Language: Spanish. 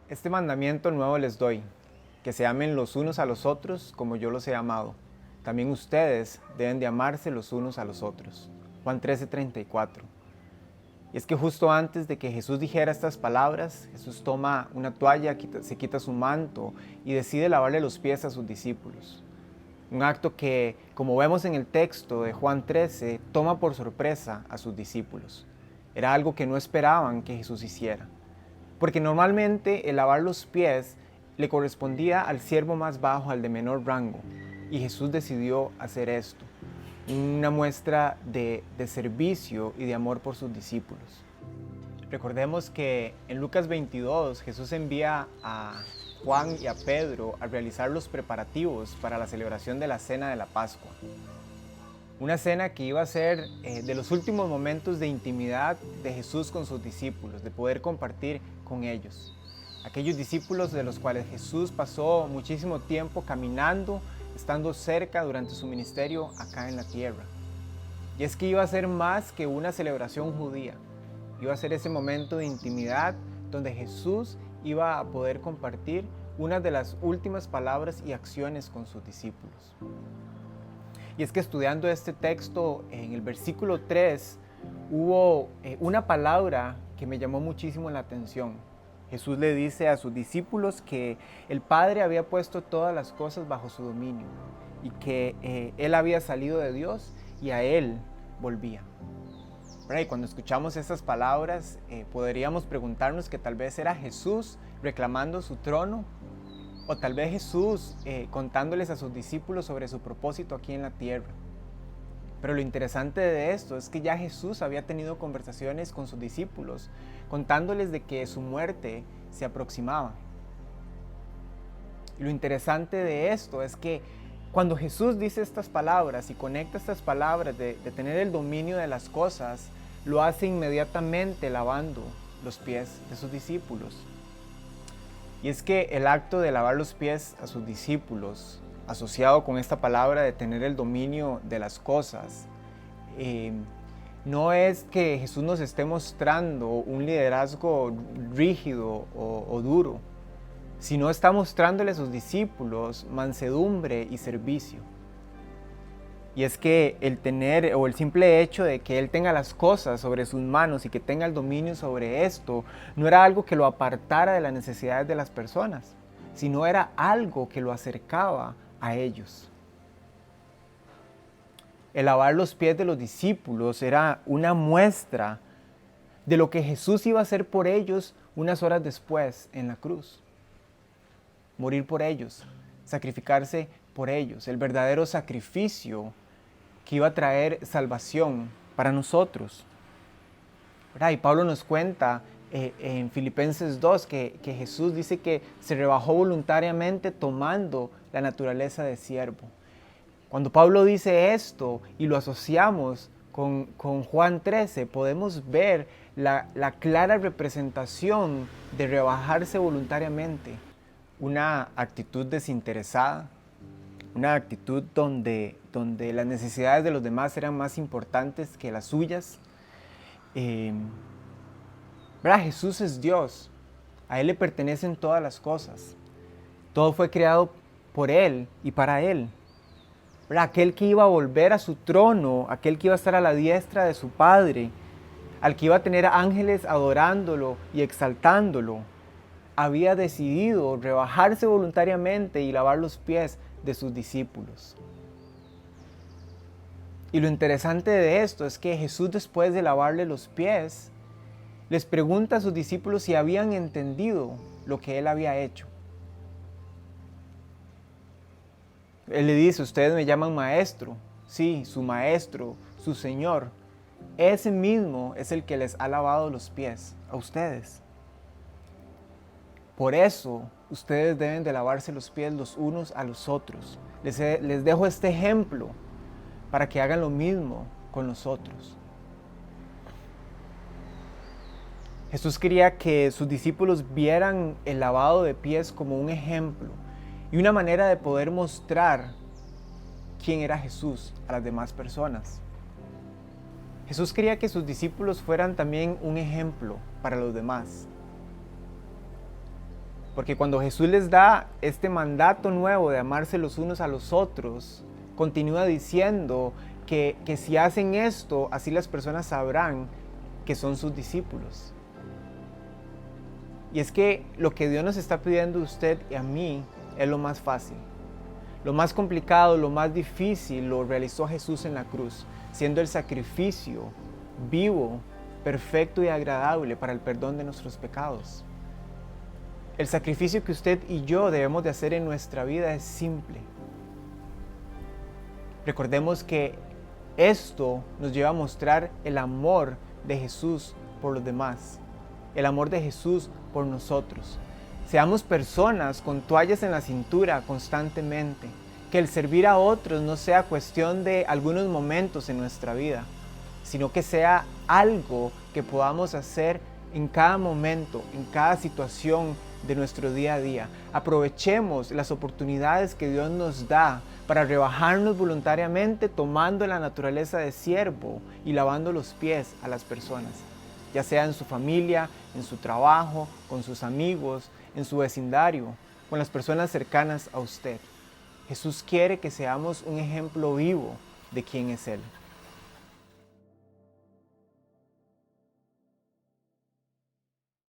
Este mandamiento nuevo les doy, que se amen los unos a los otros como yo los he amado. También ustedes deben de amarse los unos a los otros. Juan 13:34. Y es que justo antes de que Jesús dijera estas palabras, Jesús toma una toalla, se quita su manto y decide lavarle los pies a sus discípulos. Un acto que, como vemos en el texto de Juan 13, toma por sorpresa a sus discípulos. Era algo que no esperaban que Jesús hiciera. Porque normalmente el lavar los pies le correspondía al siervo más bajo, al de menor rango. Y Jesús decidió hacer esto, una muestra de servicio y de amor por sus discípulos. Recordemos que en Lucas 22 Jesús envía a Juan y a Pedro a realizar los preparativos para la celebración de la cena de la Pascua. Una cena que iba a ser de los últimos momentos de intimidad de Jesús con sus discípulos, de poder compartir con ellos. Aquellos discípulos de los cuales Jesús pasó muchísimo tiempo caminando, estando cerca durante su ministerio acá en la tierra. Y es que iba a ser más que una celebración judía. Iba a ser ese momento de intimidad donde Jesús iba a poder compartir una de las últimas palabras y acciones con sus discípulos. Y es que estudiando este texto, en el versículo 3, hubo una palabra que me llamó muchísimo la atención. Jesús le dice a sus discípulos que el Padre había puesto todas las cosas bajo su dominio y que Él había salido de Dios y a Él volvía. Y cuando escuchamos estas palabras, podríamos preguntarnos que tal vez era Jesús reclamando su trono, o tal vez Jesús contándoles a sus discípulos sobre su propósito aquí en la tierra. Pero lo interesante de esto es que ya Jesús había tenido conversaciones con sus discípulos, contándoles de que su muerte se aproximaba. Y lo interesante de esto es que cuando Jesús dice estas palabras y conecta estas palabras de tener el dominio de las cosas, lo hace inmediatamente lavando los pies de sus discípulos. Y es que el acto de lavar los pies a sus discípulos, asociado con esta palabra de tener el dominio de las cosas, no es que Jesús nos esté mostrando un liderazgo rígido o duro, sino está mostrándole a sus discípulos mansedumbre y servicio. Y es que el tener, o el simple hecho de que Él tenga las cosas sobre sus manos y que tenga el dominio sobre esto, no era algo que lo apartara de las necesidades de las personas, sino era algo que lo acercaba a ellos. El lavar los pies de los discípulos era una muestra de lo que Jesús iba a hacer por ellos unas horas después en la cruz. Morir por ellos, sacrificarse por ellos, el verdadero sacrificio que iba a traer salvación para nosotros. Y Pablo nos cuenta en Filipenses 2 que Jesús dice que se rebajó voluntariamente tomando la naturaleza de siervo. Cuando Pablo dice esto y lo asociamos con Juan 13, podemos ver la clara representación de rebajarse voluntariamente. Una actitud desinteresada, una actitud donde las necesidades de los demás eran más importantes que las suyas. Jesús es Dios, a Él le pertenecen todas las cosas. Todo fue creado por Él y para Él. Aquel que iba a volver a su trono, aquel que iba a estar a la diestra de su Padre, al que iba a tener ángeles adorándolo y exaltándolo, había decidido rebajarse voluntariamente y lavar los pies de sus discípulos. Y lo interesante de esto es que Jesús, después de lavarle los pies, les pregunta a sus discípulos si habían entendido lo que Él había hecho. Él le dice: ustedes me llaman maestro. Sí, su maestro, su Señor. Ese mismo es el que les ha lavado los pies a ustedes. Por eso, ustedes deben de lavarse los pies los unos a los otros. Les dejo este ejemplo para que hagan lo mismo con los otros. Jesús quería que sus discípulos vieran el lavado de pies como un ejemplo y una manera de poder mostrar quién era Jesús a las demás personas. Jesús quería que sus discípulos fueran también un ejemplo para los demás. Porque cuando Jesús les da este mandato nuevo de amarse los unos a los otros, continúa diciendo que si hacen esto, así las personas sabrán que son sus discípulos. Y es que lo que Dios nos está pidiendo a usted y a mí es lo más fácil. Lo más complicado, lo más difícil lo realizó Jesús en la cruz, siendo el sacrificio vivo, perfecto y agradable para el perdón de nuestros pecados. El sacrificio que usted y yo debemos de hacer en nuestra vida es simple. Recordemos que esto nos lleva a mostrar el amor de Jesús por los demás, el amor de Jesús por nosotros. Seamos personas con toallas en la cintura constantemente, que el servir a otros no sea cuestión de algunos momentos en nuestra vida, sino que sea algo que podamos hacer en cada momento, en cada situación de nuestro día a día. Aprovechemos las oportunidades que Dios nos da para rebajarnos voluntariamente tomando la naturaleza de siervo y lavando los pies a las personas, ya sea en su familia, en su trabajo, con sus amigos, en su vecindario, con las personas cercanas a usted. Jesús quiere que seamos un ejemplo vivo de quién es Él.